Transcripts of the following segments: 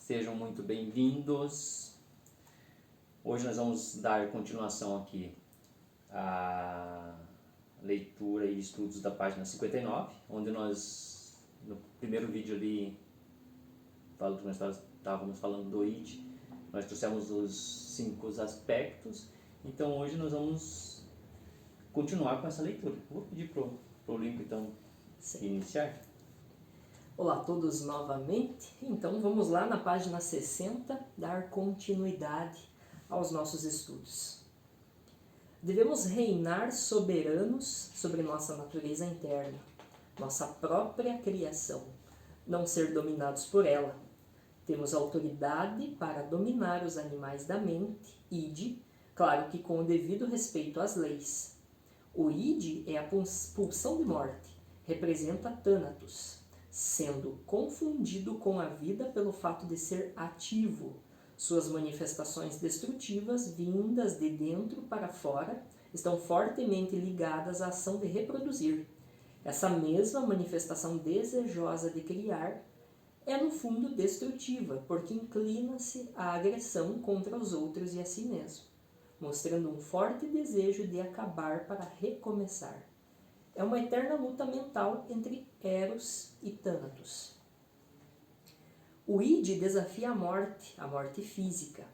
Sejam muito bem-vindos. Hoje nós vamos dar continuação aqui à leitura e estudos da página 59, onde nós, no primeiro vídeo ali, nós estávamos falando do id, nós trouxemos os 5 aspectos, então hoje nós vamos continuar com essa leitura. Vou pedir para o Lincoln, então, iniciar. Olá a todos novamente. Então vamos lá na página 60 dar continuidade aos nossos estudos. Devemos reinar soberanos sobre nossa natureza interna, nossa própria criação, não ser dominados por ela. Temos autoridade para dominar os animais da mente, id, claro que com o devido respeito às leis. O id é a pulsão de morte, representa Thanatos, sendo confundido com a vida pelo fato de ser ativo. Suas manifestações destrutivas, vindas de dentro para fora, estão fortemente ligadas à ação de reproduzir. Essa mesma manifestação desejosa de criar é no fundo destrutiva, porque inclina-se à agressão contra os outros e a si mesmo, mostrando um forte desejo de acabar para recomeçar. É uma eterna luta mental entre Eros e Thanatos. O id desafia a morte física.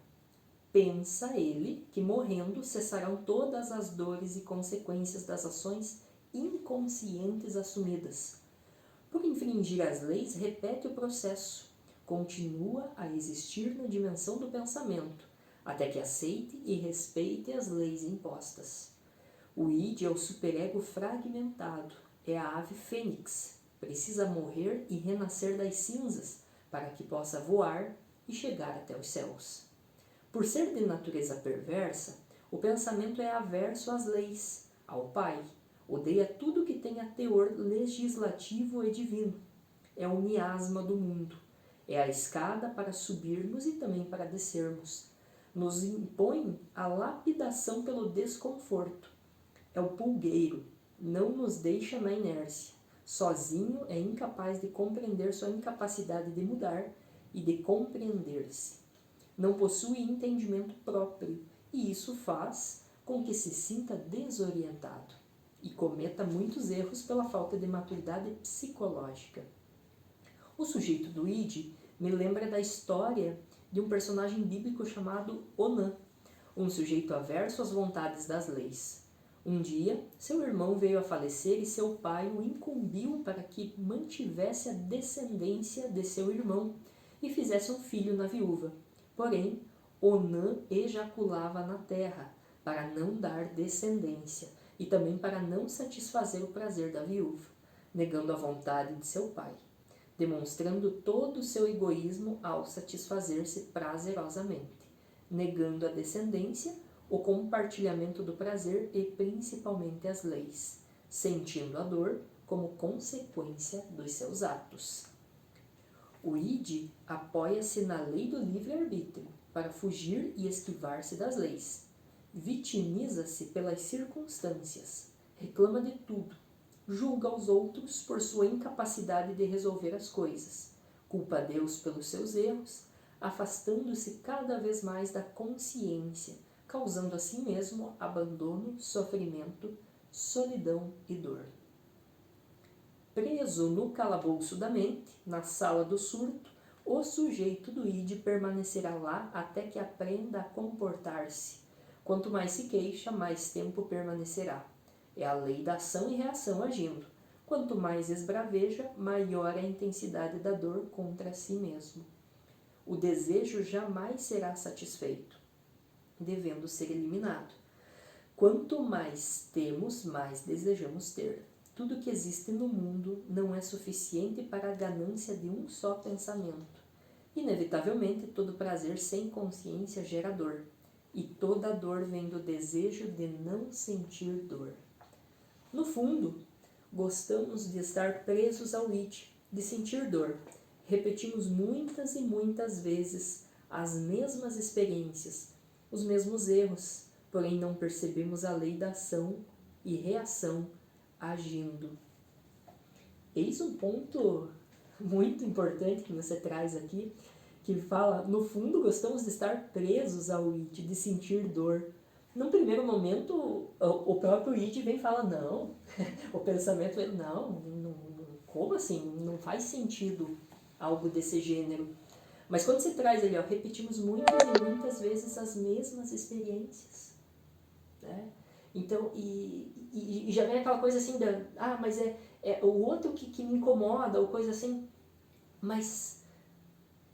Pensa ele que morrendo cessarão todas as dores e consequências das ações inconscientes assumidas. Por infringir as leis, repete o processo, continua a existir na dimensão do pensamento, até que aceite e respeite as leis impostas. O id é o superego fragmentado, é a ave fênix, precisa morrer e renascer das cinzas para que possa voar e chegar até os céus. Por ser de natureza perversa, o pensamento é averso às leis, ao Pai, odeia tudo que tenha teor legislativo e divino. É o miasma do mundo, é a escada para subirmos e também para descermos. Nos impõe a lapidação pelo desconforto. É o pulgueiro, não nos deixa na inércia. Sozinho é incapaz de compreender sua incapacidade de mudar e de compreender-se. Não possui entendimento próprio e isso faz com que se sinta desorientado e cometa muitos erros pela falta de maturidade psicológica. O sujeito do id me lembra da história de um personagem bíblico chamado Onã, um sujeito averso às vontades das leis. Um dia, seu irmão veio a falecer e seu pai o incumbiu para que mantivesse a descendência de seu irmão e fizesse um filho na viúva. Porém, Onã ejaculava na terra para não dar descendência e também para não satisfazer o prazer da viúva, negando a vontade de seu pai, demonstrando todo o seu egoísmo ao satisfazer-se prazerosamente, negando a descendência, o compartilhamento do prazer e principalmente as leis, sentindo a dor como consequência dos seus atos. O id apoia-se na lei do livre-arbítrio para fugir e esquivar-se das leis. Vitimiza-se pelas circunstâncias, reclama de tudo, julga os outros por sua incapacidade de resolver as coisas, culpa a Deus pelos seus erros, afastando-se cada vez mais da consciência, causando a si mesmo abandono, sofrimento, solidão e dor. Preso no calabouço da mente, na sala do surto, o sujeito do id permanecerá lá até que aprenda a comportar-se. Quanto mais se queixa, mais tempo permanecerá. É a lei da ação e reação agindo. Quanto mais esbraveja, maior é a intensidade da dor contra si mesmo. O desejo jamais será satisfeito, devendo ser eliminado. Quanto mais temos, mais desejamos ter. Tudo que existe no mundo não é suficiente para a ganância de um só pensamento. Inevitavelmente, todo prazer sem consciência gera dor, e toda dor vem do desejo de não sentir dor. No fundo, gostamos de estar presos ao id, de sentir dor. Repetimos muitas e muitas vezes as mesmas experiências, os mesmos erros, porém não percebemos a lei da ação e reação agindo. Eis um ponto muito importante que você traz aqui, que fala, no fundo gostamos de estar presos ao id, de sentir dor. Num primeiro momento, o próprio id vem e fala, não, o pensamento vem, não, como assim? Não faz sentido algo desse gênero. Mas quando você traz ali, ó, repetimos muitas e muitas vezes as mesmas experiências, né? Então, e já vem aquela coisa assim, mas é o outro que me incomoda, ou coisa assim, mas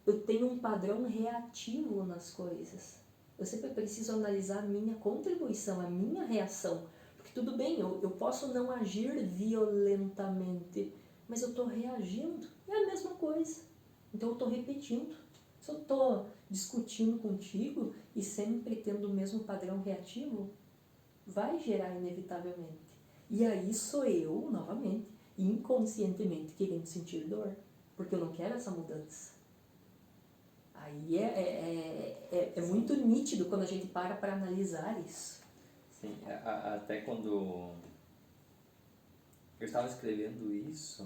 eu tenho um padrão reativo nas coisas. Eu sempre preciso analisar a minha contribuição, a minha reação. Porque tudo bem, eu posso não agir violentamente, mas eu estou reagindo. É a mesma coisa. Então eu estou repetindo. Se eu estou discutindo contigo e sempre tendo o mesmo padrão reativo, vai gerar inevitavelmente. E aí sou eu, novamente, inconscientemente querendo sentir dor, porque eu não quero essa mudança. Aí é muito nítido quando a gente para analisar isso. Sim, até quando eu estava escrevendo isso,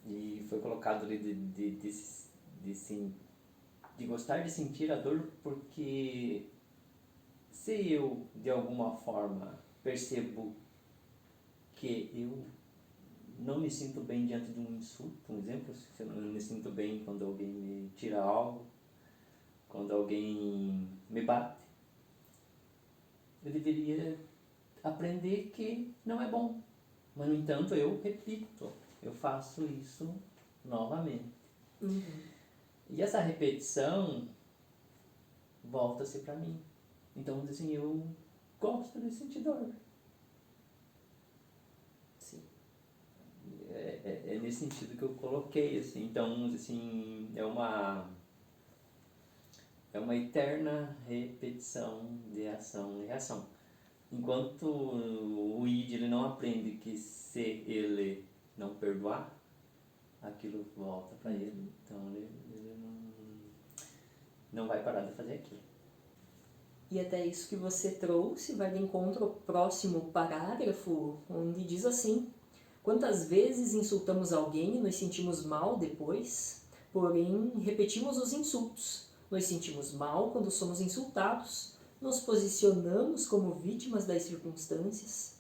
e foi colocado ali de gostar de sentir a dor, porque se eu, de alguma forma, percebo que eu não me sinto bem diante de um insulto, um exemplo, se eu não me sinto bem quando alguém me tira algo, quando alguém me bate, eu deveria aprender que não é bom. Mas, no entanto, eu repito, eu faço isso novamente. Uhum. E essa repetição volta-se para mim. Então, assim, eu gosto de sentir dor. Sim. É nesse sentido que eu coloquei, assim. Então, assim, é uma eterna repetição de ação e reação. Enquanto o id ele não aprende que se ele não perdoar, aquilo volta para ele. Então ele não vai parar de fazer aquilo. E até isso que você trouxe vai de encontro ao próximo parágrafo, onde diz assim: quantas vezes insultamos alguém e nos sentimos mal depois, porém repetimos os insultos. Nos sentimos mal quando somos insultados, nos posicionamos como vítimas das circunstâncias.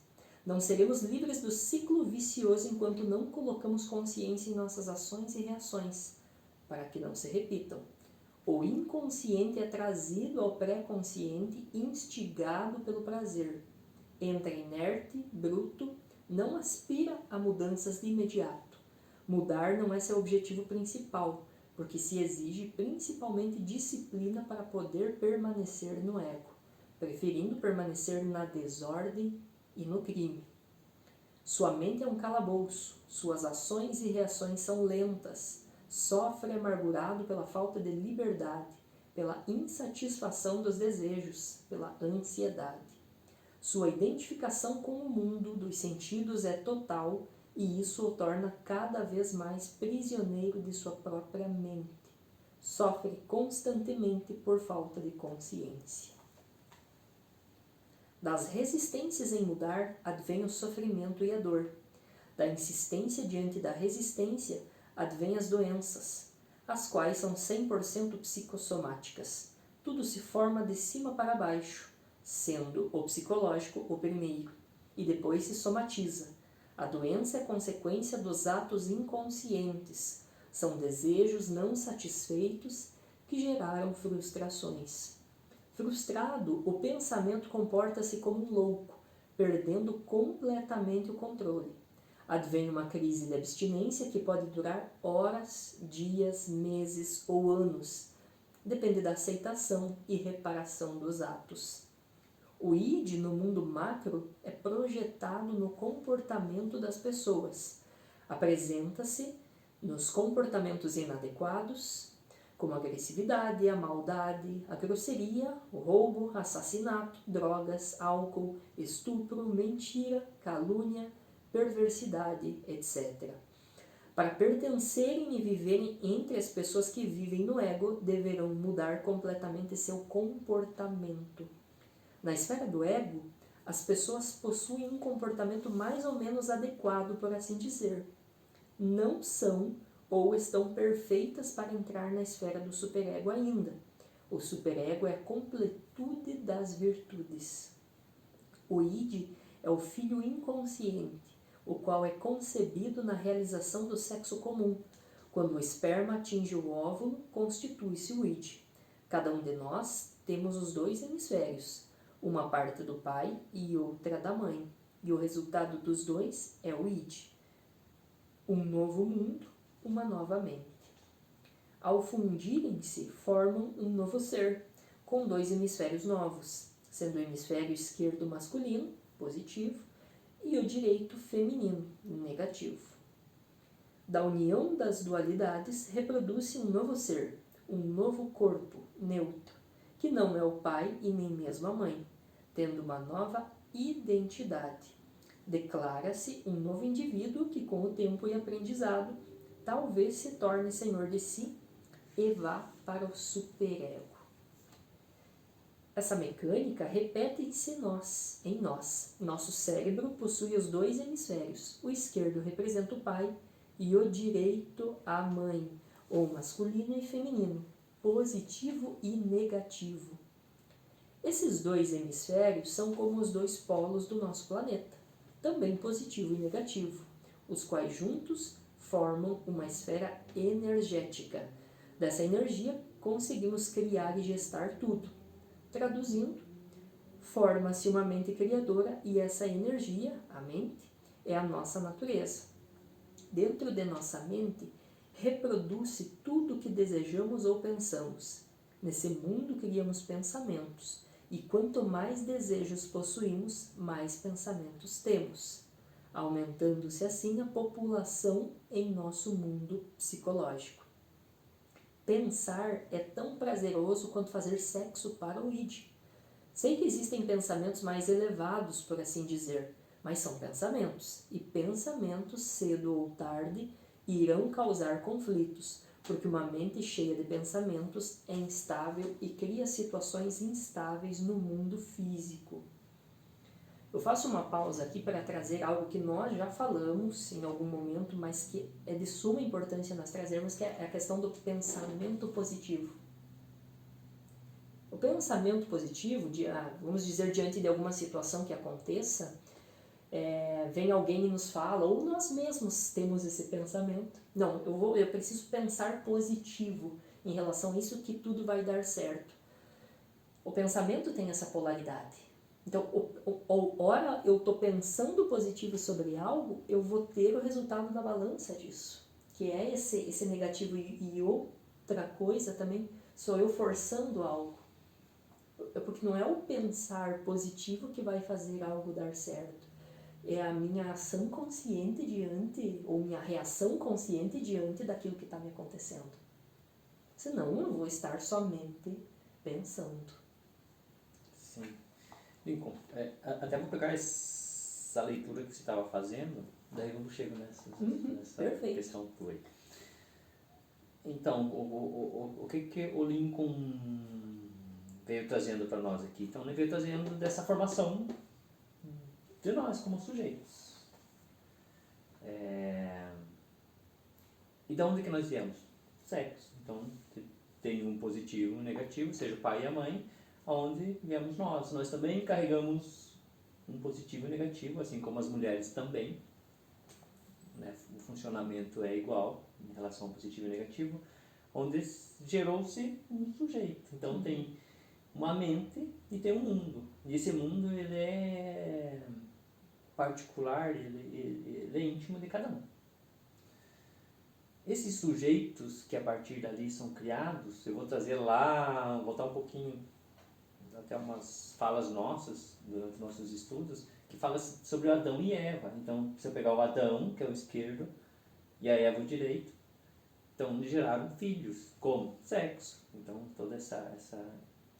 Não seremos livres do ciclo vicioso enquanto não colocamos consciência em nossas ações e reações, para que não se repitam. O inconsciente é trazido ao pré-consciente, instigado pelo prazer. Entra inerte, bruto, não aspira a mudanças de imediato. Mudar não é seu objetivo principal, porque se exige principalmente disciplina para poder permanecer no ego, preferindo permanecer na desordem e no crime. Sua mente é um calabouço, suas ações e reações são lentas, sofre amargurado pela falta de liberdade, pela insatisfação dos desejos, pela ansiedade. Sua identificação com o mundo dos sentidos é total e isso o torna cada vez mais prisioneiro de sua própria mente. Sofre constantemente por falta de consciência. Das resistências em mudar advém o sofrimento e a dor. Da insistência diante da resistência advêm as doenças, as quais são 100% psicossomáticas. Tudo se forma de cima para baixo, sendo o psicológico o primeiro, e depois se somatiza. A doença é consequência dos atos inconscientes, são desejos não satisfeitos que geraram frustrações. Frustrado, o pensamento comporta-se como um louco, perdendo completamente o controle. Advém uma crise de abstinência que pode durar horas, dias, meses ou anos. Depende da aceitação e reparação dos atos. O id no mundo macro é projetado no comportamento das pessoas. Apresenta-se nos comportamentos inadequados, como a agressividade, a maldade, a grosseria, o roubo, assassinato, drogas, álcool, estupro, mentira, calúnia, perversidade, etc. Para pertencerem e viverem entre as pessoas que vivem no ego, deverão mudar completamente seu comportamento. Na esfera do ego, as pessoas possuem um comportamento mais ou menos adequado, por assim dizer. Não são ou estão perfeitas para entrar na esfera do superego ainda. O superego é a completude das virtudes. O id é o filho inconsciente, o qual é concebido na realização do sexo comum. Quando o esperma atinge o óvulo, constitui-se o id. Cada um de nós temos os dois hemisférios, uma parte do pai e outra da mãe, e o resultado dos dois é o id. Um novo mundo, uma nova mente. Ao fundirem-se, formam um novo ser, com dois hemisférios novos, sendo o hemisfério esquerdo masculino, positivo, e o direito feminino, negativo. Da união das dualidades reproduz-se um novo ser, um novo corpo, neutro, que não é o pai e nem mesmo a mãe, tendo uma nova identidade. Declara-se um novo indivíduo que, com o tempo e aprendizado, talvez se torne senhor de si e vá para o superego. Essa mecânica repete-se em nós. Nosso cérebro possui os dois hemisférios. O esquerdo representa o pai e o direito a mãe, ou masculino e feminino, positivo e negativo. Esses dois hemisférios são como os dois polos do nosso planeta, também positivo e negativo, os quais juntos formam uma esfera energética. Dessa energia, conseguimos criar e gestar tudo. Traduzindo, forma-se uma mente criadora e essa energia, a mente, é a nossa natureza. Dentro de nossa mente, reproduz-se tudo o que desejamos ou pensamos. Nesse mundo criamos pensamentos, e quanto mais desejos possuímos, mais pensamentos temos, aumentando-se assim a população em nosso mundo psicológico. Pensar é tão prazeroso quanto fazer sexo para o id. Sei que existem pensamentos mais elevados, por assim dizer, mas são pensamentos, e pensamentos, cedo ou tarde, irão causar conflitos, porque uma mente cheia de pensamentos é instável e cria situações instáveis no mundo físico. Eu faço uma pausa aqui para trazer algo que nós já falamos em algum momento, mas que é de suma importância nós trazermos, que é a questão do pensamento positivo. O pensamento positivo, vamos dizer, diante de alguma situação que aconteça, vem alguém e nos fala, ou nós mesmos temos esse pensamento. Não, eu preciso pensar positivo em relação a isso, que tudo vai dar certo. O pensamento tem essa polaridade. Então, ora eu estou pensando positivo sobre algo, eu vou ter o resultado da balança disso, que é esse negativo. E outra coisa também, sou eu forçando algo. Porque não é o pensar positivo que vai fazer algo dar certo. É a minha ação consciente diante, ou minha reação consciente diante daquilo que está me acontecendo. Senão eu vou estar somente pensando. Sim. Lincoln, até vou pegar essa leitura que você estava fazendo, daí eu chego nessa questão tua. Então, o que o Lincoln veio trazendo para nós aqui? Então, ele veio trazendo dessa formação de nós como sujeitos. E de onde que nós viemos? Sexo. Então, tem um positivo e um negativo, seja o pai e a mãe, onde viemos nós. Nós também carregamos um positivo e negativo, assim como as mulheres também. Né? O funcionamento é igual em relação ao positivo e negativo, onde gerou-se um sujeito. Então, tem uma mente e tem um mundo. E esse mundo, ele é particular, ele é íntimo de cada um. Esses sujeitos que a partir dali são criados, eu vou trazer lá, voltar um pouquinho, até umas falas nossas, durante nossos estudos, que fala sobre o Adão e Eva. Então, se eu pegar o Adão, que é o esquerdo, e a Eva, o direito, então geraram filhos. Como? Sexo. Então, toda essa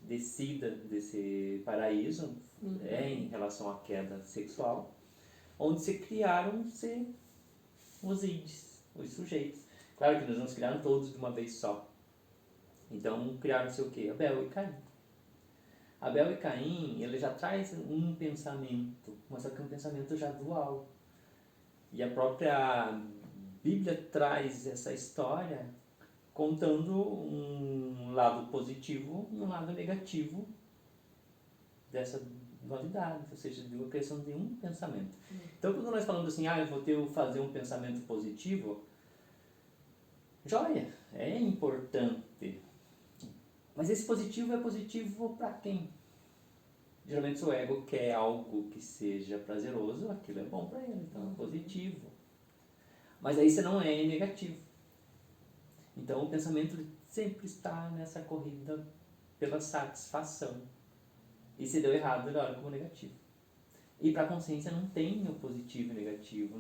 descida desse paraíso é em relação à queda sexual, onde se criaram-se os ides, os sujeitos. Claro que nós não se criaram todos de uma vez só. Então, criaram-se o quê? Abel e Caim. Abel e Caim, ele já traz um pensamento, mas só que um pensamento já dual. E a própria Bíblia traz essa história contando um lado positivo e um lado negativo dessa dualidade, ou seja, de uma questão de um pensamento. Então, quando nós falamos assim, eu vou fazer um pensamento positivo, joia, é importante. Mas esse positivo é positivo para quem? Geralmente, se o ego quer algo que seja prazeroso, aquilo é bom para ele, então é positivo. Mas aí você não é negativo. Então, o pensamento sempre está nessa corrida pela satisfação. E se deu errado, ele olha como negativo. E para a consciência não tem o positivo e negativo,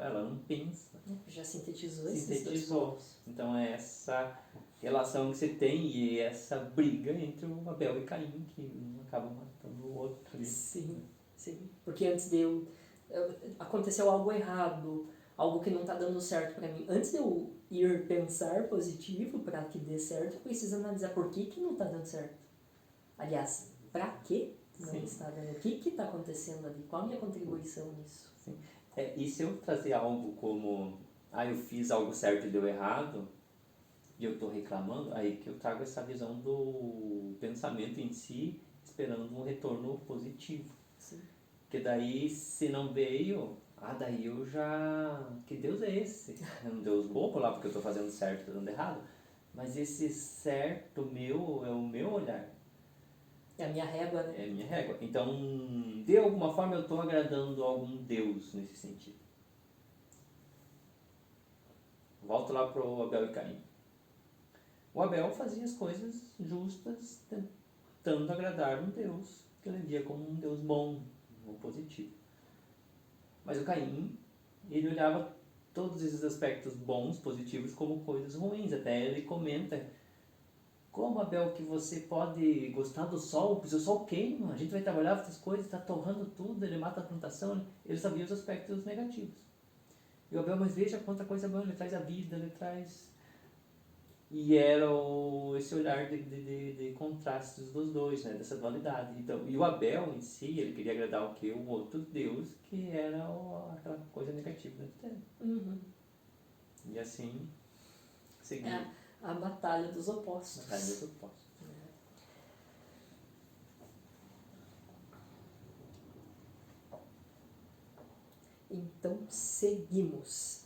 ela não pensa. Já sintetizou esses dois pontos. Então é essa relação que você tem e essa briga entre o Abel e Caim, que um acaba matando o outro ali. Sim, sim. Porque antes aconteceu algo errado, algo que não está dando certo para mim. Antes de eu ir pensar positivo para que dê certo, eu preciso analisar por que não está dando certo. Aliás, para que não está dando? O que está acontecendo ali? Qual a minha contribuição nisso? Sim. E se eu trazer algo como, eu fiz algo certo e deu errado, e eu estou reclamando, aí que eu trago essa visão do pensamento em si, esperando um retorno positivo. Sim. Porque daí, se não veio, daí eu já... Que Deus é esse? É um Deus bobo lá, porque eu estou fazendo certo e estou dando errado. Mas esse certo meu é o meu olhar. É a minha régua, né? É a minha régua. Então, de alguma forma, eu estou agradando algum Deus nesse sentido. Volto lá para o Abel e Caim. O Abel fazia as coisas justas, tentando agradar um Deus que ele via como um Deus bom, um positivo. Mas o Caim, ele olhava todos esses aspectos bons, positivos, como coisas ruins. Até ele comenta: como, Abel, que você pode gostar do sol? Pois o sol queima, a gente vai trabalhar com essas coisas, está torrando tudo, ele mata a plantação. Ele sabia os aspectos negativos. E o Abel, mas veja quanta coisa boa, ele traz a vida, ele traz... E era esse olhar de contrastes dos dois, né? Dessa dualidade. Então, e o Abel em si, ele queria agradar o quê? O outro Deus, que era aquela coisa negativa dentro dele. Uhum. E assim, seguiu. É a batalha dos opostos. Batalha dos opostos. Então, seguimos.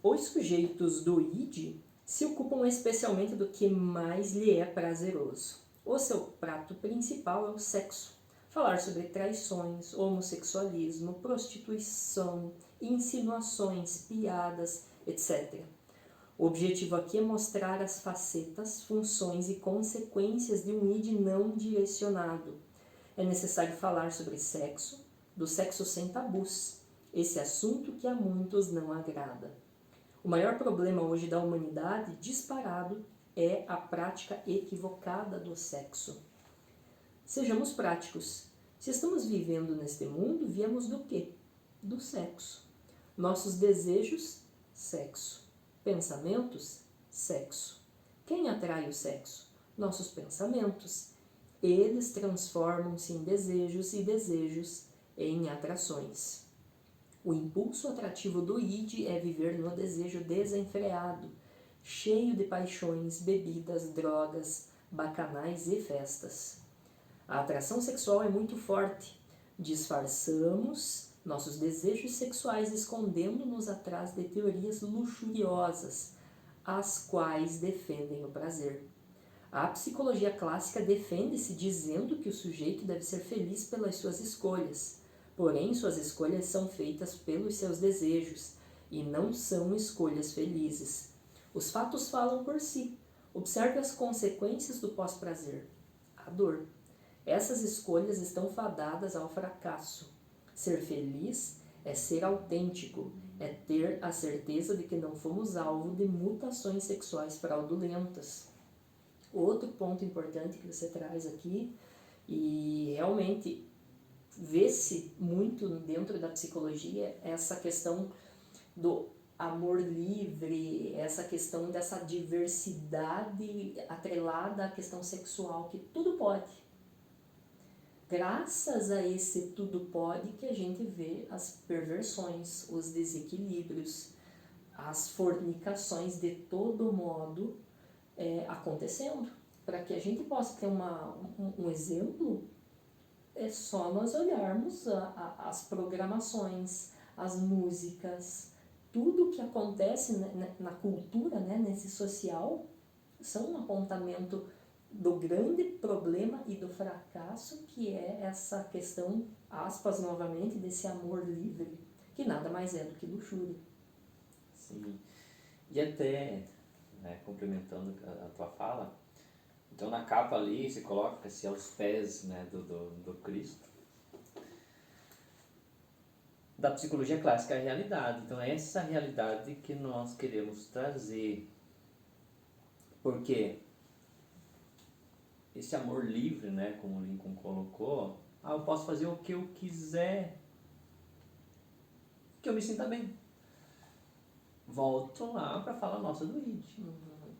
Os sujeitos do id se ocupam especialmente do que mais lhe é prazeroso. O seu prato principal é o sexo. Falar sobre traições, homossexualismo, prostituição, insinuações, piadas, etc. O objetivo aqui é mostrar as facetas, funções e consequências de um id não direcionado. É necessário falar sobre sexo, do sexo sem tabus, esse assunto que a muitos não agrada. O maior problema hoje da humanidade, disparado, é a prática equivocada do sexo. Sejamos práticos. Se estamos vivendo neste mundo, viemos do quê? Do sexo. Nossos desejos, sexo. Pensamentos, sexo. Quem atrai o sexo? Nossos pensamentos. Eles transformam-se em desejos e desejos em atrações. O impulso atrativo do id é viver no desejo desenfreado, cheio de paixões, bebidas, drogas, bacanais e festas. A atração sexual é muito forte. Disfarçamos nossos desejos sexuais escondendo-nos atrás de teorias luxuriosas, as quais defendem o prazer. A psicologia clássica defende-se dizendo que o sujeito deve ser feliz pelas suas escolhas. Porém, suas escolhas são feitas pelos seus desejos e não são escolhas felizes. Os fatos falam por si. Observe as consequências do pós-prazer. A dor. Essas escolhas estão fadadas ao fracasso. Ser feliz é ser autêntico, é ter a certeza de que não fomos alvo de mutações sexuais fraudulentas. Outro ponto importante que você traz aqui, e realmente vê-se muito dentro da psicologia, essa questão do amor livre, essa questão dessa diversidade atrelada à questão sexual, que tudo pode. graças a esse tudo pode que a gente vê as perversões, os desequilíbrios, as fornicações de todo modo acontecendo. Para que a gente possa ter um exemplo, é só nós olharmos as programações, as músicas, tudo que acontece na cultura, né, nesse social, são um apontamento do grande problema e do fracasso que é essa questão, aspas novamente, desse amor livre, que nada mais é do que luxúria. Sim. E até, né, complementando a tua fala, então na capa ali se coloca-se aos pés, né, do Cristo. Da psicologia clássica, a realidade. Então é essa realidade que nós queremos trazer. Porque esse amor livre, né, como o Lincoln colocou, eu posso fazer o que eu quiser, que eu me sinta bem. Volto lá para falar nossa do id.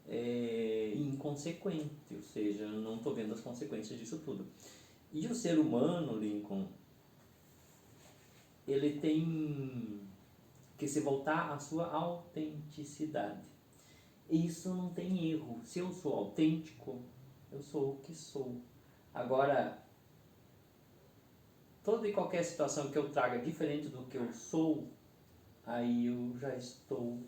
É inconsequente, ou seja, não estou vendo as consequências disso tudo. E o ser humano, Lincoln, ele tem que se voltar à sua autenticidade. E isso não tem erro. Se eu sou autêntico, eu sou o que sou. Agora, toda e qualquer situação que eu traga diferente do que eu sou, aí eu já estou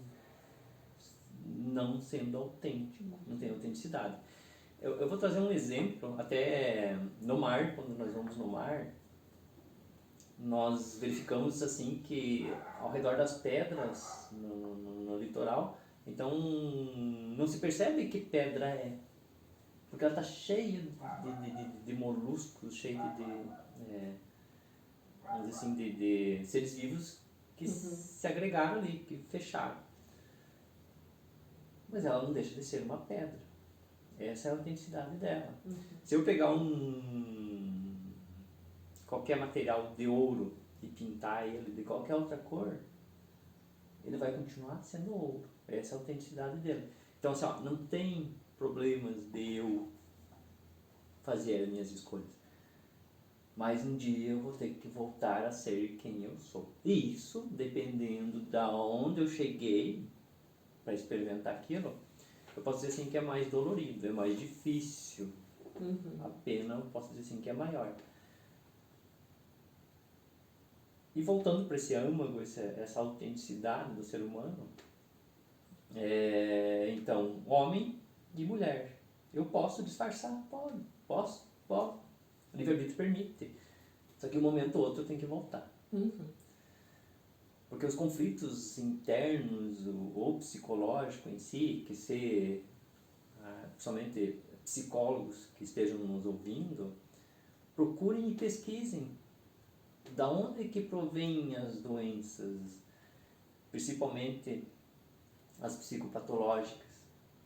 não sendo autêntico, não tenho autenticidade. Eu vou trazer um exemplo, até no mar, quando nós vamos no mar, nós verificamos assim que ao redor das pedras, no litoral, então não se percebe que pedra é, porque ela está cheia de moluscos, cheia vamos dizer assim, de seres vivos que se agregaram ali, que fecharam. Mas ela não deixa de ser uma pedra. Essa é a autenticidade dela. Se eu pegar qualquer material de ouro e pintar ele de qualquer outra cor, ele vai continuar sendo ouro. Essa é a autenticidade dele. Então, assim, não tem problemas de eu fazer as minhas escolhas. Mas um dia eu vou ter que voltar a ser quem eu sou. E isso, dependendo da onde eu cheguei para experimentar aquilo, eu posso dizer assim que é mais dolorido, é mais difícil. A pena eu posso dizer assim que é maior. E voltando para esse âmago, essa autenticidade do ser humano, então, homem e mulher. Eu posso disfarçar? Posso. O livre-arbítrio permite. Só que um momento ou outro eu tenho que voltar. Porque os conflitos internos ou psicológicos em si, que se principalmente psicólogos que estejam nos ouvindo, procurem e pesquisem da onde que provém as doenças, principalmente as psicopatológicas,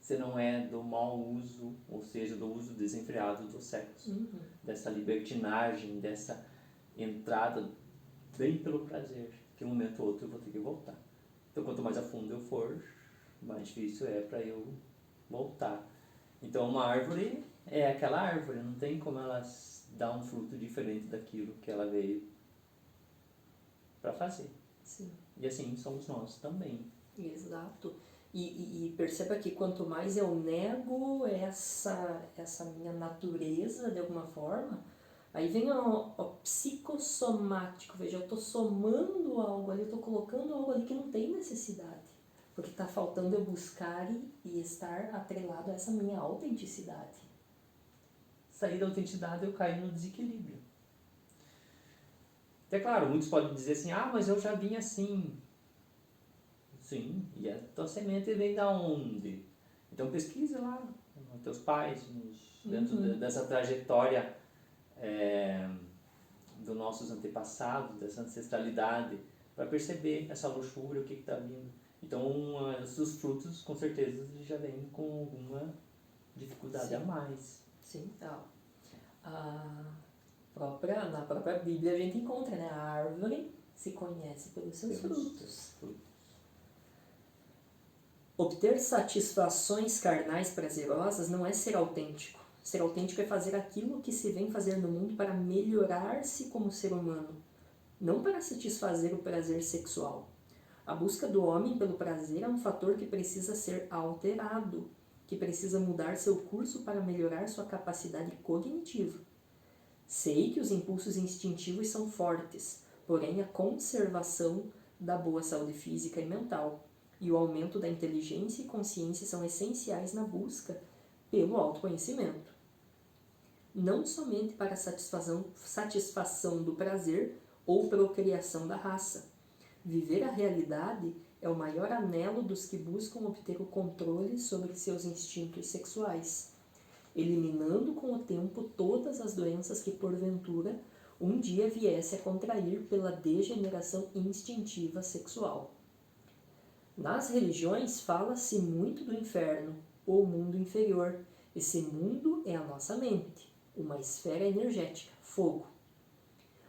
se não é do mau uso, ou seja, do uso desenfreado do sexo, dessa libertinagem, dessa entrada bem pelo prazer, que um momento ou outro eu vou ter que voltar. Então, quanto mais a fundo eu for, mais difícil é para eu voltar. Então, uma árvore é aquela árvore, não tem como ela dar um fruto diferente daquilo que ela veio para fazer. Sim. E assim somos nós também. Exato. E perceba que quanto mais eu nego essa minha natureza, de alguma forma, aí vem o psicossomático. Veja, eu estou somando algo ali, eu estou colocando algo ali que não tem necessidade. Porque está faltando eu buscar e estar atrelado a essa minha autenticidade. Sair da autenticidade, eu caio no desequilíbrio. É claro, muitos podem dizer assim, mas eu já vim assim. Sim, e a tua semente vem da onde? Então pesquise lá, nos teus pais, dentro dessa trajetória dos nossos antepassados, dessa ancestralidade, para perceber essa luxúria, o que está vindo. Então, os frutos, com certeza, já vêm com alguma dificuldade a mais. Sim, na própria Bíblia a gente encontra, né? A árvore se conhece pelos seus frutos. Obter satisfações carnais prazerosas não é ser autêntico. Ser autêntico é fazer aquilo que se vem fazer no mundo para melhorar-se como ser humano, não para satisfazer o prazer sexual. A busca do homem pelo prazer é um fator que precisa ser alterado, que precisa mudar seu curso para melhorar sua capacidade cognitiva. Sei que os impulsos instintivos são fortes, porém a conservação da boa saúde física e mental e o aumento da inteligência e consciência são essenciais na busca pelo autoconhecimento. Não somente para a satisfação do prazer ou procriação da raça. Viver a realidade é o maior anelo dos que buscam obter o controle sobre seus instintos sexuais, eliminando com o tempo todas as doenças que porventura um dia viesse a contrair pela degeneração instintiva sexual. Nas religiões fala-se muito do inferno, ou mundo inferior. Esse mundo é a nossa mente, uma esfera energética, fogo.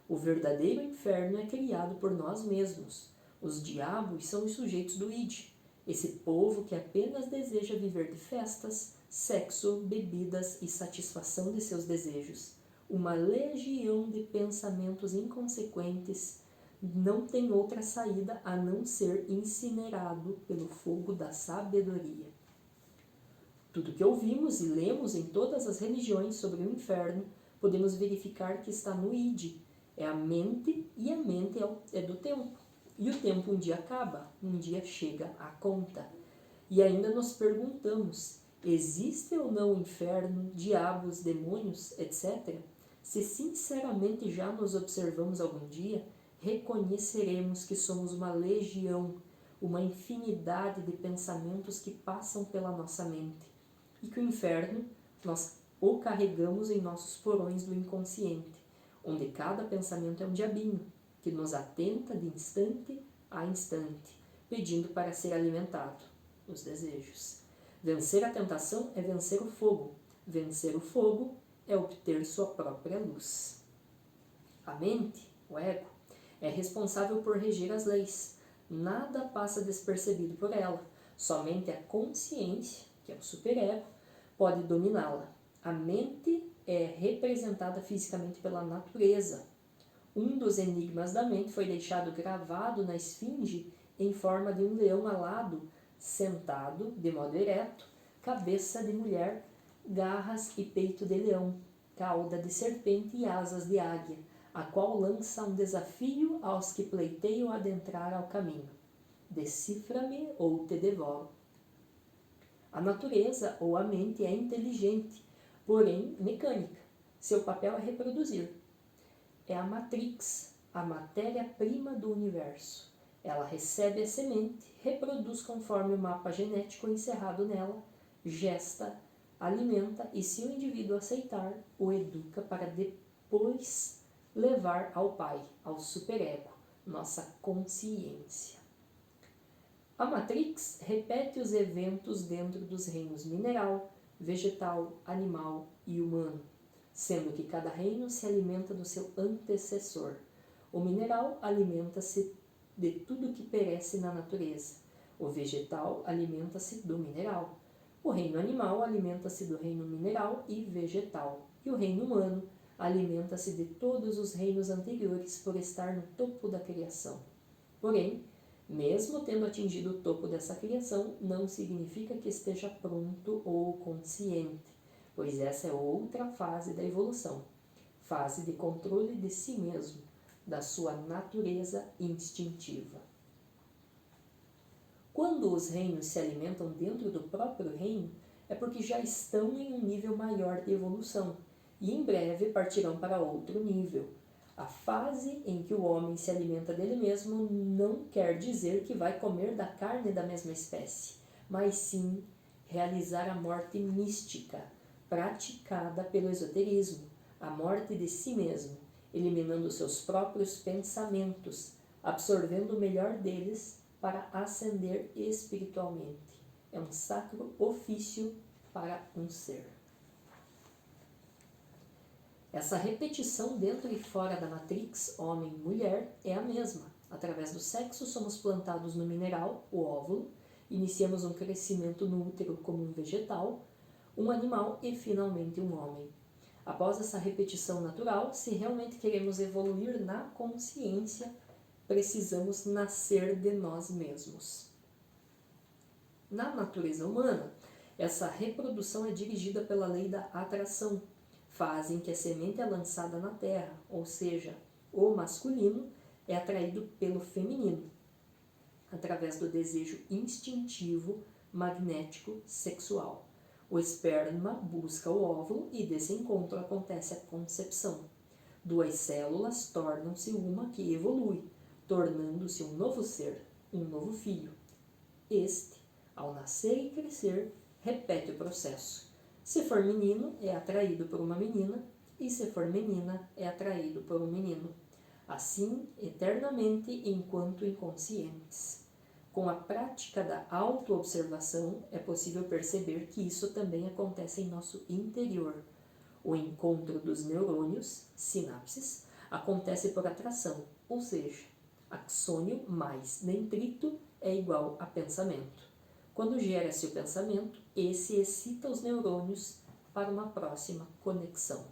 O verdadeiro inferno é criado por nós mesmos. Os diabos são os sujeitos do id, esse povo que apenas deseja viver de festas, sexo, bebidas e satisfação de seus desejos. Uma legião de pensamentos inconsequentes não tem outra saída a não ser incinerado pelo fogo da sabedoria. Tudo que ouvimos e lemos em todas as religiões sobre o inferno, podemos verificar que está no id. É a mente, e a mente é do tempo. E o tempo um dia acaba, um dia chega à conta. E ainda nos perguntamos, existe ou não inferno, diabos, demônios, etc.? Se sinceramente já nos observamos algum dia, reconheceremos que somos uma legião, uma infinidade de pensamentos que passam pela nossa mente. E que o inferno, nós o carregamos em nossos porões do inconsciente, onde cada pensamento é um diabinho, que nos atenta de instante a instante, pedindo para ser alimentado, os desejos. Vencer a tentação é vencer o fogo. Vencer o fogo é obter sua própria luz. A mente, o ego, é responsável por reger as leis. Nada passa despercebido por ela. Somente a consciência, que é o superego, pode dominá-la. A mente é representada fisicamente pela natureza. Um dos enigmas da mente foi deixado gravado na esfinge em forma de um leão alado, sentado de modo ereto, cabeça de mulher, garras e peito de leão, cauda de serpente e asas de águia, a qual lança um desafio aos que pleiteiam adentrar ao caminho. Decifra-me ou te devoro. A natureza ou a mente é inteligente, porém mecânica. Seu papel é reproduzir. É a matrix, a matéria-prima do universo. Ela recebe a semente, reproduz conforme o mapa genético encerrado nela, gesta, alimenta e, se o indivíduo aceitar, o educa para depois levar ao Pai, ao superego, nossa consciência. A Matrix repete os eventos dentro dos reinos mineral, vegetal, animal e humano, sendo que cada reino se alimenta do seu antecessor. O mineral alimenta-se de tudo que perece na natureza. O vegetal alimenta-se do mineral. O reino animal alimenta-se do reino mineral e vegetal. E o reino humano alimenta-se de todos os reinos anteriores por estar no topo da criação. Porém, mesmo tendo atingido o topo dessa criação, não significa que esteja pronto ou consciente, pois essa é outra fase da evolução, fase de controle de si mesmo, da sua natureza instintiva. Quando os reinos se alimentam dentro do próprio reino, é porque já estão em um nível maior de evolução e em breve partirão para outro nível. A fase em que o homem se alimenta dele mesmo não quer dizer que vai comer da carne da mesma espécie, mas sim realizar a morte mística, praticada pelo esoterismo, a morte de si mesmo, eliminando seus próprios pensamentos, absorvendo o melhor deles para ascender espiritualmente. É um sacro ofício para um ser. Essa repetição dentro e fora da matrix, homem e mulher, é a mesma. Através do sexo, somos plantados no mineral, o óvulo, iniciamos um crescimento no útero como um vegetal, um animal e finalmente um homem. Após essa repetição natural, se realmente queremos evoluir na consciência, precisamos nascer de nós mesmos. Na natureza humana, essa reprodução é dirigida pela lei da atração, fase em que a semente é lançada na terra, ou seja, o masculino é atraído pelo feminino, através do desejo instintivo, magnético, sexual. O esperma busca o óvulo e desse encontro acontece a concepção. Duas células tornam-se uma que evolui, tornando-se um novo ser, um novo filho. Este, ao nascer e crescer, repete o processo. Se for menino, é atraído por uma menina, e se for menina, é atraído por um menino. Assim, eternamente, enquanto inconscientes. Com a prática da autoobservação, é possível perceber que isso também acontece em nosso interior. O encontro dos neurônios, sinapses, acontece por atração, ou seja, axônio mais dendrito é igual a pensamento. Quando gera-se o pensamento, esse excita os neurônios para uma próxima conexão.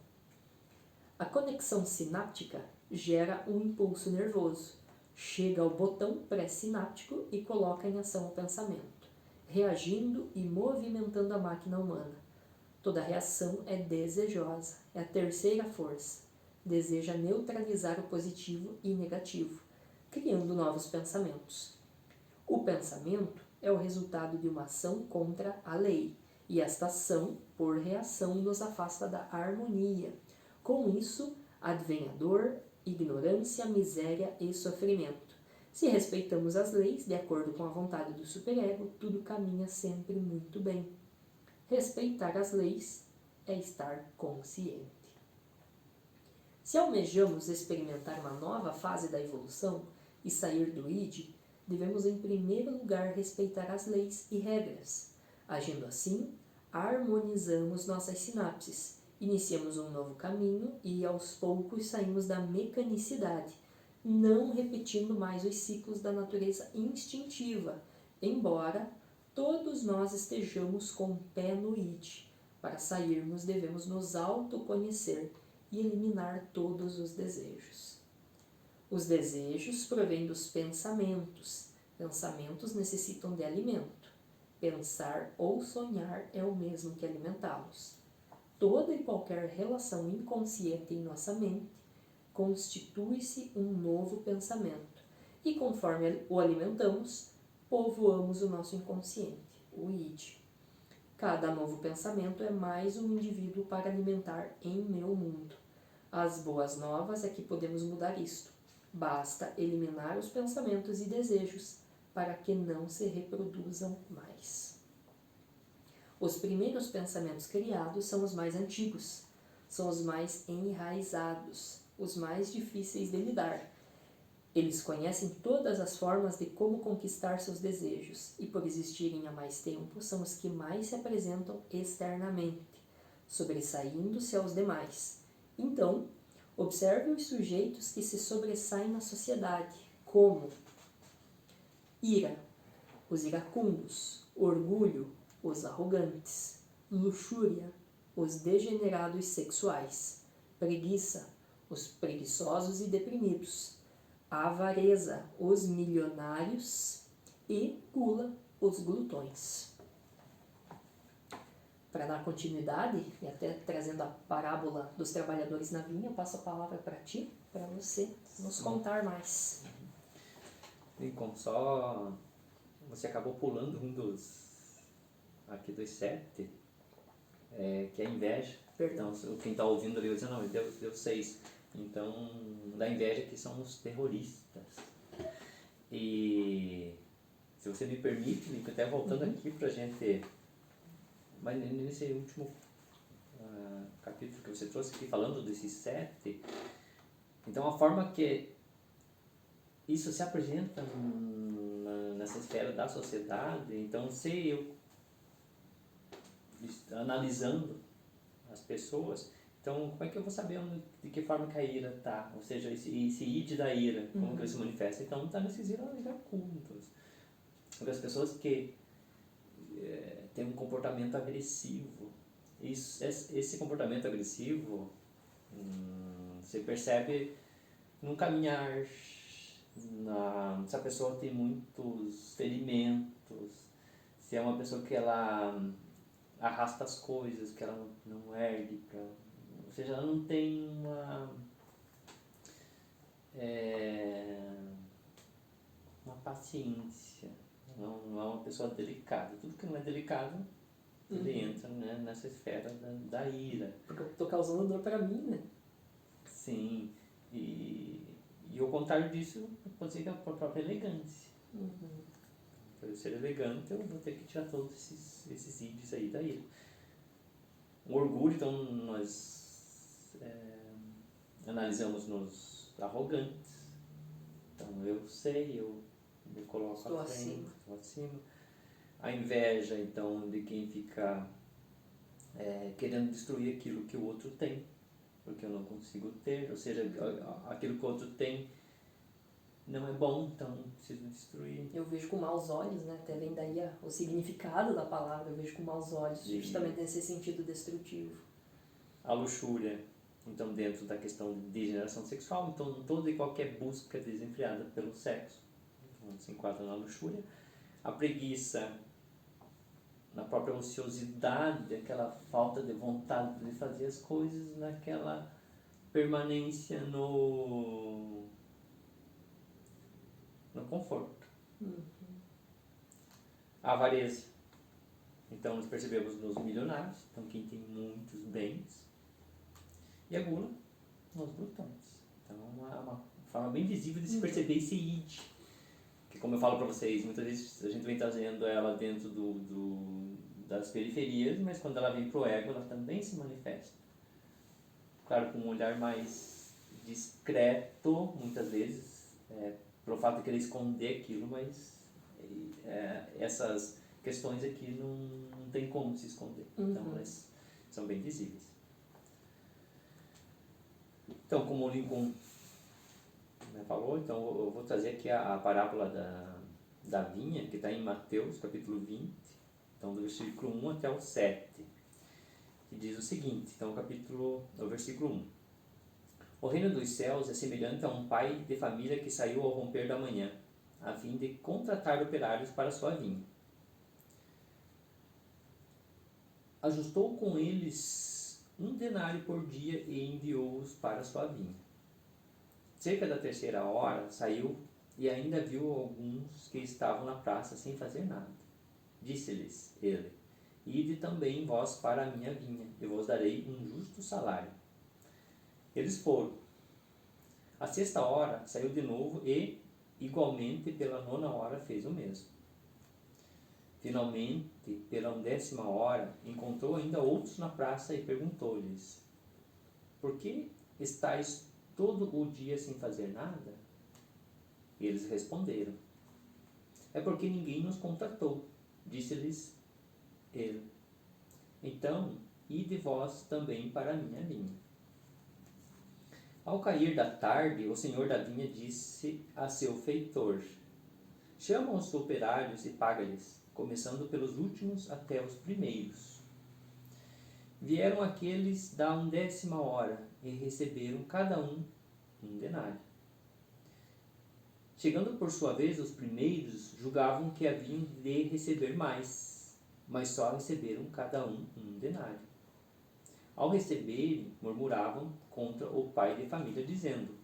A conexão sináptica gera um impulso nervoso, chega ao botão pré-sináptico e coloca em ação o pensamento, reagindo e movimentando a máquina humana. Toda reação é desejosa, é a terceira força. Deseja neutralizar o positivo e negativo, criando novos pensamentos. O pensamento é o resultado de uma ação contra a lei, e esta ação, por reação, nos afasta da harmonia. Com isso, advém a dor, ignorância, miséria e sofrimento. Se respeitamos as leis, de acordo com a vontade do superego, tudo caminha sempre muito bem. Respeitar as leis é estar consciente. Se almejamos experimentar uma nova fase da evolução e sair do id, devemos em primeiro lugar respeitar as leis e regras. Agindo assim, harmonizamos nossas sinapses, iniciamos um novo caminho e aos poucos saímos da mecanicidade, não repetindo mais os ciclos da natureza instintiva, embora todos nós estejamos com o pé no id. Para sairmos, devemos nos autoconhecer e eliminar todos os desejos. Os desejos provêm dos pensamentos. Pensamentos necessitam de alimento. Pensar ou sonhar é o mesmo que alimentá-los. Toda e qualquer relação inconsciente em nossa mente constitui-se um novo pensamento, e conforme o alimentamos, povoamos o nosso inconsciente, o id. Cada novo pensamento é mais um indivíduo para alimentar em meu mundo. As boas novas é que podemos mudar isto. Basta eliminar os pensamentos e desejos para que não se reproduzam mais. Os primeiros pensamentos criados são os mais antigos, são os mais enraizados, os mais difíceis de lidar. Eles conhecem todas as formas de como conquistar seus desejos e, por existirem há mais tempo, são os que mais se apresentam externamente, sobressaindo-se aos demais. Então, observe os sujeitos que se sobressaem na sociedade, como ira, os iracundos, orgulho, os arrogantes, luxúria, os degenerados sexuais, preguiça, os preguiçosos e deprimidos, avareza, os milionários e gula, os glutões. Para dar continuidade, e até trazendo a parábola dos trabalhadores na vinha, eu passo a palavra para ti, para você nos contar mais. Lincoln, só você acabou pulando um dos aqui dos 7, que é a inveja. Perdão. Então, quem está ouvindo ali vai dizer, não, deu 6. Então, da inveja que são os terroristas. E se você me permite, Lincoln, até voltando aqui para a gente, mas nesse último capítulo que você trouxe aqui, falando desses 7, então a forma que isso se apresenta nessa esfera da sociedade, então se eu analisando as pessoas, então como é que eu vou saber de que forma que a ira está? Ou seja, esse id da ira, como que ele se manifesta? Então está nesses iracundos. As pessoas que têm um comportamento agressivo, esse comportamento agressivo você percebe num caminhar, se a pessoa tem muitos ferimentos, se é uma pessoa que ela arrasta as coisas, que ela não ergue, ou seja, ela não tem uma paciência, não é uma pessoa delicada. Tudo que não é delicado, ele entra, né, nessa esfera da ira. Porque eu tô causando dor para mim, né? Sim, e ao contrário disso, pode ser que a própria elegância. Para eu ser elegante, eu vou ter que tirar todos esses ídios aí da ira. O orgulho, então, nós analisamos nos arrogantes. Então, eu sei, eu me coloco Estou à frente, acima. estou acima. A inveja, então, de quem fica querendo destruir aquilo que o outro tem, porque eu não consigo ter, ou seja, aquilo que o outro tem não é bom, então preciso destruir. Eu vejo com maus olhos, né? Até vem daí o significado da palavra, eu vejo com maus olhos, justamente nesse sentido destrutivo. A luxúria, então, dentro da questão de degeneração sexual, então toda e qualquer busca desenfreada pelo sexo, então, se enquadra na luxúria. A preguiça, na própria ociosidade, aquela falta de vontade de fazer as coisas, naquela permanência no conforto. A avareza, então nós percebemos nos milionários, então quem tem muitos bens. E a gula nos glutones. Então é uma forma bem visível de se perceber esse id, que, como eu falo para vocês, muitas vezes a gente vem trazendo ela dentro das periferias, mas quando ela vem pro ego, ela também se manifesta. Claro, com um olhar mais discreto, muitas vezes, pelo fato de querer esconder aquilo, mas essas questões aqui não tem como se esconder. Então, elas são bem visíveis. Então, como o Lincoln falou, então eu vou trazer aqui a parábola da vinha, que está em Mateus, capítulo 20, então do versículo 1 até o 7, que diz o seguinte, então o versículo 1. O reino dos céus é semelhante a um pai de família que saiu ao romper da manhã, a fim de contratar operários para sua vinha. Ajustou com eles 1 denário por dia e enviou-os para sua vinha. Cerca da 3ª hora, saiu e ainda viu alguns que estavam na praça sem fazer nada. Disse-lhes ele: Ide também vós para a minha vinha, e vos darei um justo salário. Eles foram. À 6ª hora, saiu de novo e, igualmente, pela 9ª hora, fez o mesmo. Finalmente, pela 10ª hora, encontrou ainda outros na praça e perguntou-lhes: Por que estáis todo o dia sem fazer nada? E eles responderam: É porque ninguém nos contratou. Disse-lhes ele: Então, ide vós também para a minha vinha. Ao cair da tarde, o senhor da vinha disse a seu feitor: Chama os operários e paga-lhes, começando pelos últimos até os primeiros. Vieram aqueles da 10ª hora e receberam cada um denário. Chegando por sua vez, os primeiros julgavam que haviam de receber mais, mas só receberam cada um denário. Ao receberem, murmuravam contra o pai de família, dizendo: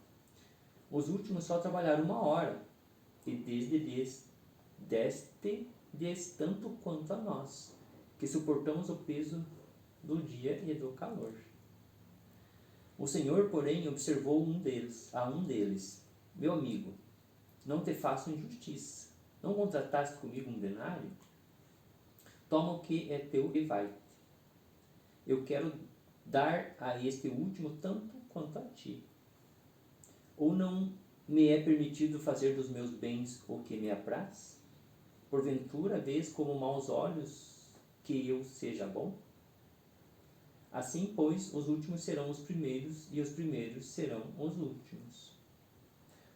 Os últimos só trabalharam 1 hora, e deste-lhes tanto quanto a nós, que suportamos o peso do dia e do calor. O Senhor, porém, observou a um deles: Meu amigo, não te faço injustiça. Não contrataste comigo 1 denário? Toma o que é teu e vai-te. Eu quero dar a este último tanto quanto a ti. Ou não me é permitido fazer dos meus bens o que me apraz? Porventura vês como maus olhos que eu seja bom? Assim, pois, os últimos serão os primeiros, e os primeiros serão os últimos.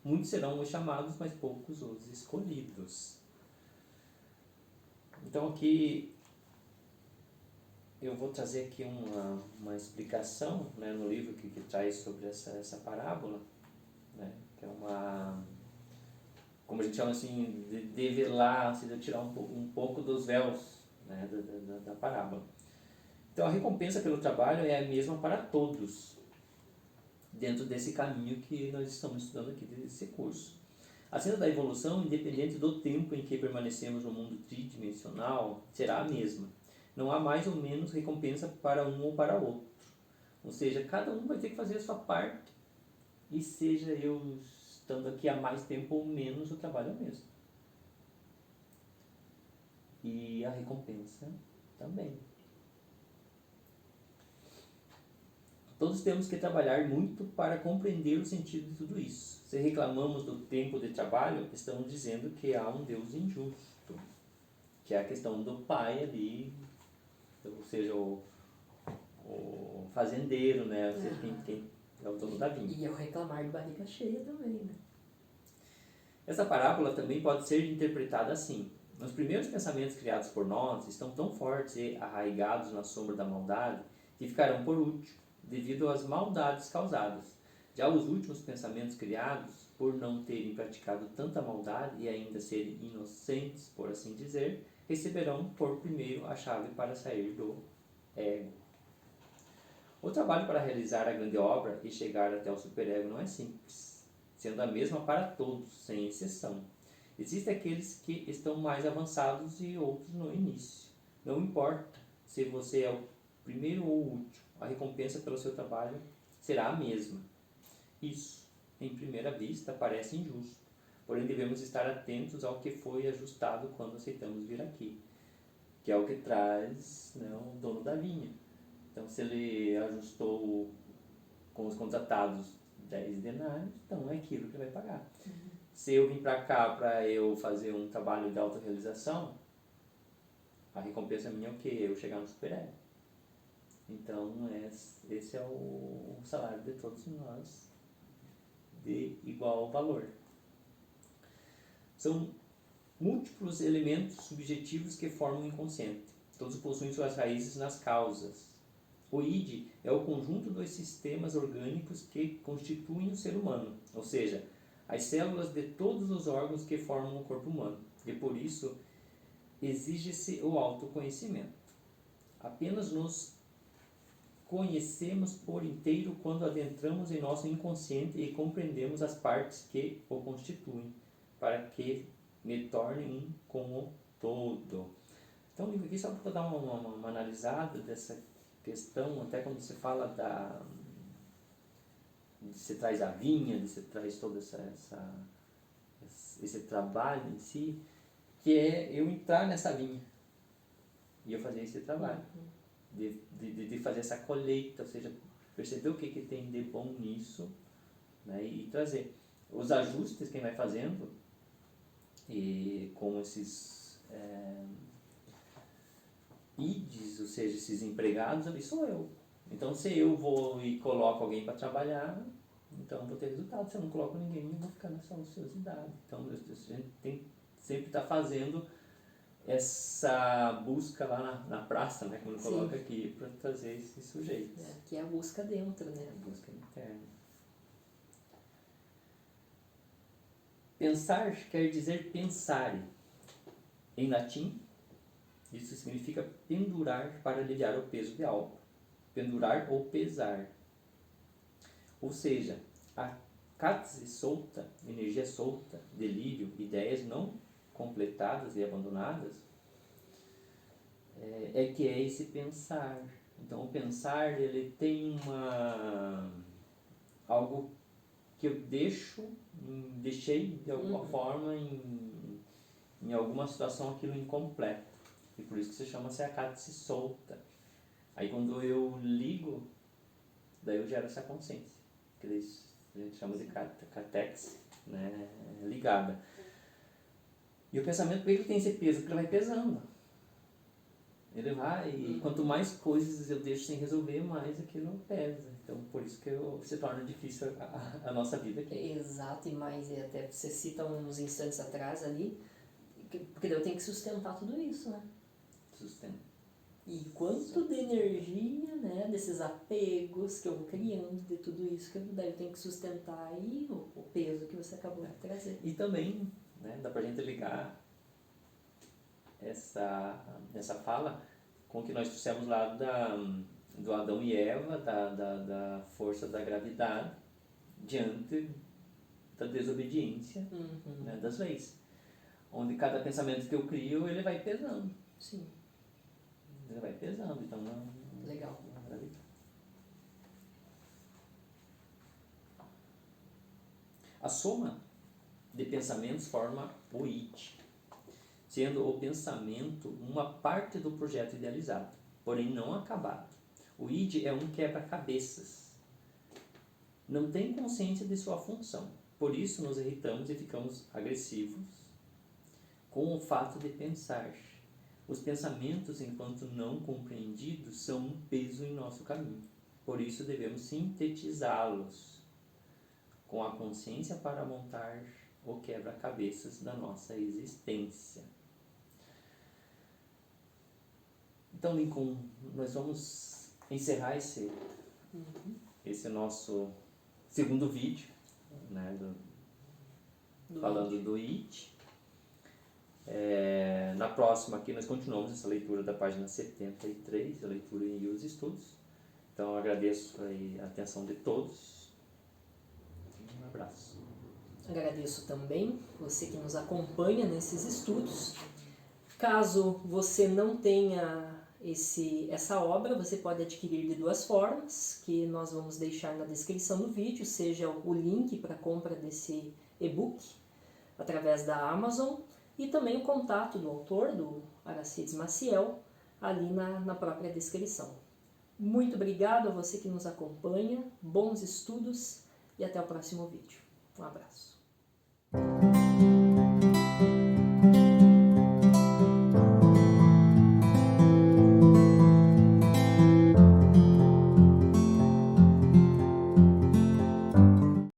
Muitos serão os chamados, mas poucos os escolhidos. Então aqui eu vou trazer aqui uma explicação, né, no livro que traz sobre essa parábola, né, que é uma, como a gente chama assim, de develar, assim, de tirar um pouco dos véus, né, da parábola. Então a recompensa pelo trabalho é a mesma para todos, dentro desse caminho que nós estamos estudando aqui, desse curso. A senda da evolução, independente do tempo em que permanecemos no mundo tridimensional, será a mesma. Não há mais ou menos recompensa para um ou para outro. Ou seja, cada um vai ter que fazer a sua parte, e seja eu estando aqui há mais tempo ou menos, o trabalho é o mesmo. E a recompensa também. Todos temos que trabalhar muito para compreender o sentido de tudo isso. Se reclamamos do tempo de trabalho, estamos dizendo que há um Deus injusto, que é a questão do pai ali, ou seja, o fazendeiro, né? Ou seja, quem é o dono da vinha. E eu reclamar de barriga cheia também, né? Essa parábola também pode ser interpretada assim. Os primeiros pensamentos criados por nós estão tão fortes e arraigados na sombra da maldade que ficarão por último, devido às maldades causadas. Já os últimos pensamentos criados, por não terem praticado tanta maldade e ainda serem inocentes, por assim dizer, receberão por primeiro a chave para sair do ego. O trabalho para realizar a grande obra e chegar até o superego não é simples, sendo a mesma para todos, sem exceção. Existem aqueles que estão mais avançados e outros no início. Não importa se você é o primeiro ou o último, a recompensa pelo seu trabalho será a mesma. Isso, em primeira vista, parece injusto, porém devemos estar atentos ao que foi ajustado quando aceitamos vir aqui, que é o que traz, né, o dono da vinha. Então, se ele ajustou com os contratados 10 denários, então é aquilo que vai pagar. Se eu vim para cá para eu fazer um trabalho de autorrealização, a recompensa minha é o quê? Eu chegar no superego. Então, esse é o salário de todos nós, de igual valor. São múltiplos elementos subjetivos que formam o inconsciente. Todos possuem suas raízes nas causas. O id é o conjunto dos sistemas orgânicos que constituem o ser humano, ou seja, as células de todos os órgãos que formam o corpo humano, e por isso exige-se o autoconhecimento. Apenas nos conhecemos por inteiro quando adentramos em nosso inconsciente e compreendemos as partes que o constituem, para que me torne um com o todo. Então, aqui só para dar uma analisada dessa questão, até quando você fala você traz a vinha, você traz todo esse trabalho em si, que é eu entrar nessa vinha e eu fazer esse trabalho, de fazer essa colheita, ou seja, perceber o que tem de bom nisso, né, e trazer. Os ajustes quem vai fazendo, e com esses ids, ou seja, esses empregados ali, sou eu. Então, se eu vou e coloco alguém para trabalhar, então vou ter resultado. Se eu não coloco ninguém, eu vou ficar nessa ociosidade. Então, a gente tem que sempre estar fazendo essa busca lá na praça, né, como ele coloca aqui, para trazer esses sujeitos. Que é a busca dentro, né? A busca interna. Pensar quer dizer pensare. Em latim, isso significa pendurar para aliviar o peso de algo. Pendurar ou pesar. Ou seja, a cápse solta, energia solta, delírio, ideias não completadas e abandonadas, é que é esse pensar. Então, o pensar, ele tem algo que eu deixei de alguma forma em alguma situação aquilo incompleto. E por isso que se chama-se a cápse solta. Aí quando eu ligo, daí eu gero essa consciência, que a gente chama de catex, né, ligada. E o pensamento, por que ele tem esse peso? Porque ele vai pesando. Ele vai, e quanto mais coisas eu deixo sem resolver, mais aquilo pesa. Então, por isso que se torna difícil a nossa vida aqui. Exato, e mais, até você cita uns instantes atrás ali, porque eu tenho que sustentar tudo isso, né? Sustento. E quanto de energia, né, desses apegos que eu vou criando, de tudo isso que eu tenho que sustentar aí o peso que você acabou de trazer. E também, né, dá pra gente ligar essa fala com o que nós trouxemos lá do Adão e Eva, da força da gravidade diante da desobediência, né, das leis. Onde cada pensamento que eu crio, ele vai pesando. Sim. Ele vai pesando, então Legal. A soma de pensamentos forma o IT, sendo o pensamento uma parte do projeto idealizado, porém não acabado. O id é um quebra-cabeças. Não tem consciência de sua função. Por isso nos irritamos e ficamos agressivos com o fato de pensar. Os pensamentos, enquanto não compreendidos, são um peso em nosso caminho. Por isso devemos sintetizá-los com a consciência para montar o quebra-cabeças da nossa existência. Então, Lincoln, nós vamos encerrar esse nosso segundo vídeo, né, falando do IT. Na próxima aqui nós continuamos essa leitura da página 73, a leitura e os estudos. Então eu agradeço a atenção de todos. Um abraço. Agradeço também você que nos acompanha nesses estudos. Caso você não tenha essa obra, você pode adquirir de duas formas, que nós vamos deixar na descrição do vídeo, seja o link para compra desse e-book através da Amazon e também o contato do autor, do Aracides Maciel, ali na própria descrição. Muito obrigado a você que nos acompanha, bons estudos e até o próximo vídeo. Um abraço.